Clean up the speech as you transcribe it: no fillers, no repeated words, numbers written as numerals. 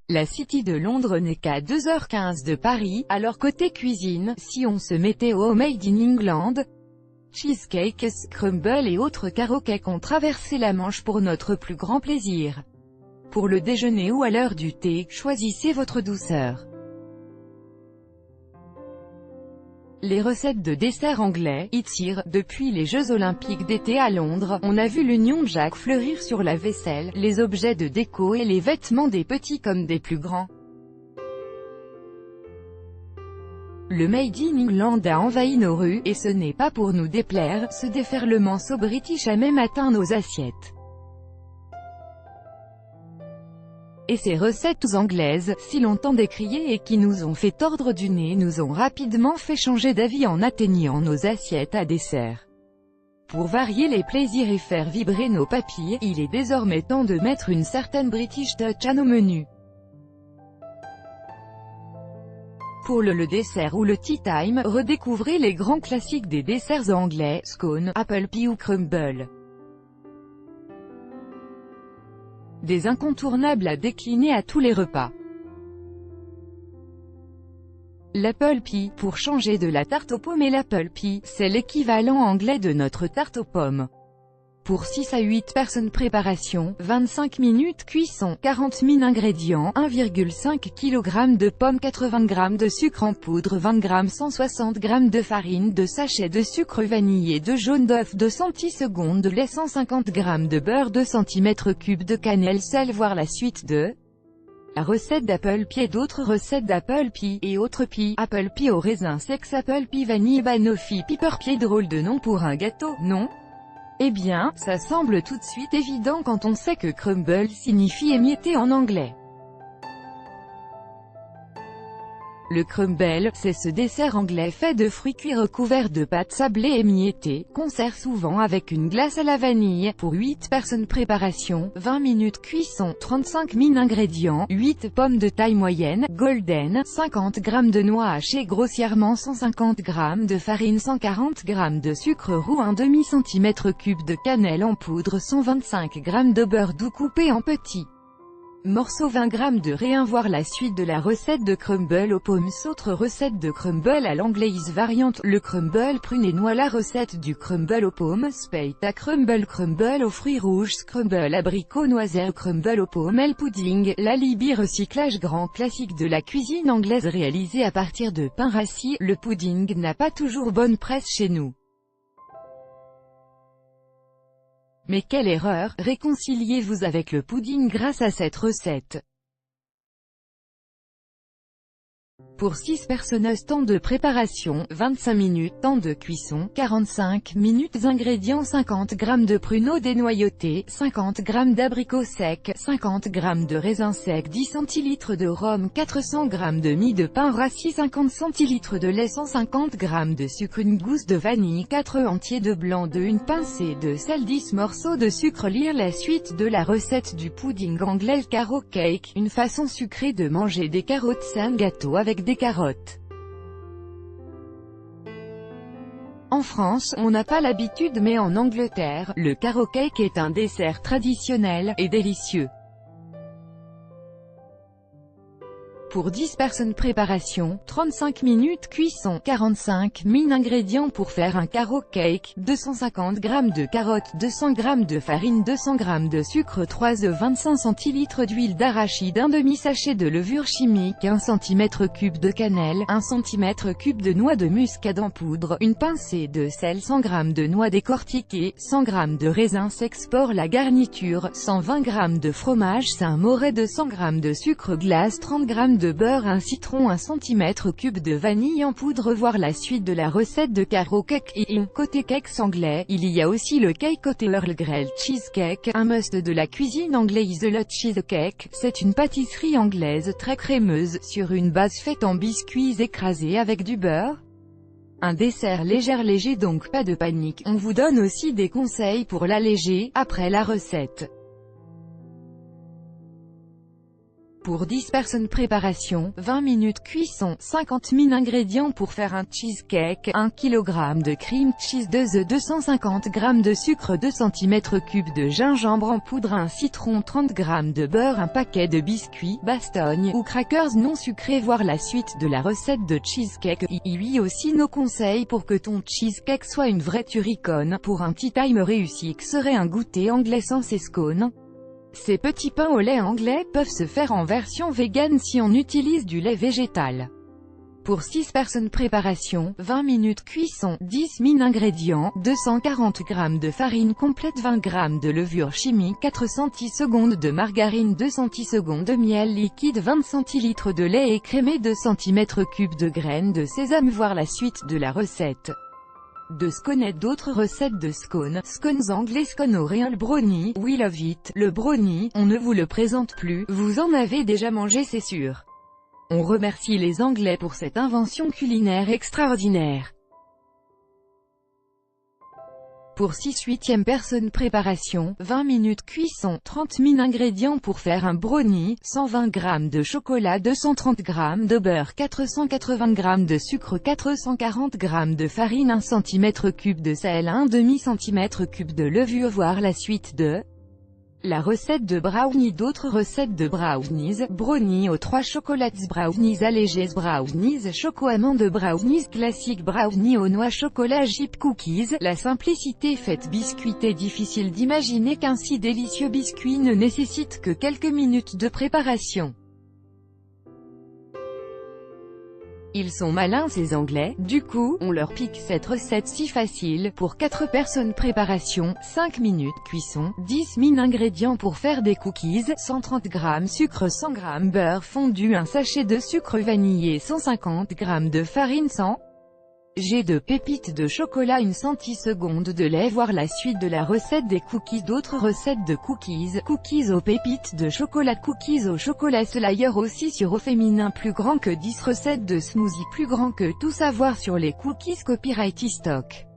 La City de Londres n'est qu'à 2h15 de Paris, alors côté cuisine, si on se mettait au Made in England, cheesecakes, crumbles et autres carrot-cakes ont traversé la Manche pour notre plus grand plaisir. Pour le déjeuner ou à l'heure du thé, choisissez votre douceur. Les recettes de desserts anglais y tirent. Depuis les Jeux Olympiques d'été à Londres, on a vu l'Union Jack fleurir sur la vaisselle, les objets de déco et les vêtements des petits comme des plus grands. Le Made in England a envahi nos rues, et ce n'est pas pour nous déplaire, ce déferlement so british a même atteint nos assiettes. Et ces recettes anglaises, si longtemps décriées et qui nous ont fait tordre du nez, nous ont rapidement fait changer d'avis en atteignant nos assiettes à dessert. Pour varier les plaisirs et faire vibrer nos papilles, il est désormais temps de mettre une certaine British touch à nos menus. Pour le dessert ou le tea time, redécouvrez les grands classiques des desserts anglais, scone, apple pie ou crumble. Des incontournables à décliner à tous les repas. L'apple pie, pour changer de la tarte aux pommes, et l'apple pie, c'est l'équivalent anglais de notre tarte aux pommes. Pour 6 à 8 personnes, préparation, 25 minutes, cuisson, 40 000 ingrédients, 1,5 kg de pommes, 80 g de sucre en poudre, 20 g, 160 g de farine, 2 sachets de sucre vanillé, 2 jaunes d'œufs, 2 centisecondes de lait, 150 g de beurre, 2 cm3 de cannelle, sel. Voir la suite de la recette d'apple pie et d'autres recettes d'apple pie et autres pies. Apple pie au raisin sec, apple pie vanille, banoffee pepper pie. Drôle de nom pour un gâteau, non? Eh bien, ça semble tout de suite évident quand on sait que crumble signifie émietté en anglais. Le crumble, c'est ce dessert anglais fait de fruits cuits recouverts de pâte sablée émiettée, qu'on sert souvent avec une glace à la vanille. Pour 8 personnes, préparation, 20 minutes, cuisson, 35 000 ingrédients, 8 pommes de taille moyenne, golden, 50 g de noix hachées grossièrement, 150 g de farine, 140 g de sucre roux, 1/2 cm3 de cannelle en poudre, 125 g de beurre doux coupé en petits morceaux, 20 g de rayon. Voir la suite de la recette de crumble aux pommes. Autre recette de crumble à l'anglaise variante, le crumble prune et noix. La recette du crumble aux pommes, spelt à crumble, crumble aux fruits rouges, crumble abricot noisette, crumble aux pommes, le pudding, l'alibi recyclage, grand classique de la cuisine anglaise réalisé à partir de pain rassis. Le pudding n'a pas toujours bonne presse chez nous. Mais quelle erreur! Réconciliez-vous avec le pudding grâce à cette recette. Pour 6 personnes, temps de préparation, 25 minutes, temps de cuisson, 45 minutes, ingrédients, 50 g de pruneaux dénoyautés, 50 g d'abricots secs, 50 g de raisins secs, 10 centilitres de rhum, 400 g de mie de pain rassis, 50 centilitres de lait, 150 g de sucre, une gousse de vanille, 4 œufs entiers de blanc d'œuf, une pincée de sel, 10 morceaux de sucre. Lire la suite de la recette du pudding anglais, le carrot cake, une façon sucrée de manger des carottes. C'est un gâteau avec des carottes. En France, on n'a pas l'habitude, mais en Angleterre, le carrot cake est un dessert traditionnel et délicieux. Pour 10 personnes, préparation, 35 minutes, cuisson, 45 000 ingrédients pour faire un carrot cake, 250 g de carottes, 200 g de farine, 200 g de sucre, 3 œufs, 25 centilitres d'huile d'arachide, un demi-sachet de levure chimique, 1 cm3 de cannelle, 1 cm3 de noix de muscade en poudre, une pincée de sel, 100 g de noix décortiquées, 100 g de raisins secs. Pour la garniture, 120 g de fromage Saint-Moré, 200 g de sucre glace, 30 g de beurre, un citron, 1 cm3 de vanille en poudre. Voir la suite de la recette de carrot cake. Et côté cakes anglais, il y a aussi le cake côté Earl Grey cheesecake, un must de la cuisine anglaise. Le cheesecake, c'est une pâtisserie anglaise très crémeuse, sur une base faite en biscuits écrasés avec du beurre. Un dessert léger, donc pas de panique, on vous donne aussi des conseils pour l'alléger, après la recette. Pour 10 personnes préparation, 20 minutes cuisson, 50 000 ingrédients pour faire un cheesecake, 1 kg de cream cheese, 2 œufs, 250 g de sucre, 2 cm3 de gingembre en poudre, un citron, 30 g de beurre, un paquet de biscuits, bastogne ou crackers non sucrés. Voir la suite de la recette de cheesecake. Oui, aussi nos conseils pour que ton cheesecake soit une vraie turriconne. Pour un tea time réussi, que serait un goûter anglais sans ces scones. Ces petits pains au lait anglais peuvent se faire en version vegan si on utilise du lait végétal. Pour 6 personnes préparation, 20 minutes cuisson, 10 000 ingrédients, 240 g de farine complète, 20 g de levure chimique, 4 centisecondes de margarine, 2 centisecondes de miel liquide, 20 centilitres de lait écrémé, 2 cm3 de graines de sésame. Voir la suite de la recette de scones. D'autres recettes de scones anglais, scone Oreo, brownie, we love it, le brownie, on ne vous le présente plus, vous en avez déjà mangé c'est sûr. On remercie les Anglais pour cette invention culinaire extraordinaire. Pour 6/8e personne préparation, 20 minutes cuisson, 30 000 ingrédients pour faire un brownie, 120 g de chocolat, 230 g de beurre, 480 g de sucre, 440 g de farine, 1 cm3 de sel, 1/2 cm3 de levure. Voir la suite de la recette de brownie. D'autres recettes de brownies, brownies aux 3 chocolats, brownies allégés, brownies choco-amande, brownies classiques, brownies aux noix, chocolat, chip cookies. La simplicité fait biscuiter. Difficile d'imaginer qu'un si délicieux biscuit ne nécessite que quelques minutes de préparation. Ils sont malins ces Anglais, du coup, on leur pique cette recette si facile. Pour 4 personnes préparation, 5 minutes cuisson, 10 000 ingrédients pour faire des cookies, 130 g sucre, 100 g beurre fondu, un sachet de sucre vanillé, 150 g de farine, 100 g de pépites de chocolat, 1 centiseconde de lait. Voir la suite de la recette des cookies. D'autres recettes de cookies aux pépites de chocolat, cookies au chocolat slayer aussi sur au féminin, plus grand que 10 recettes de smoothie, plus grand que tout savoir sur les cookies. Copyright stock.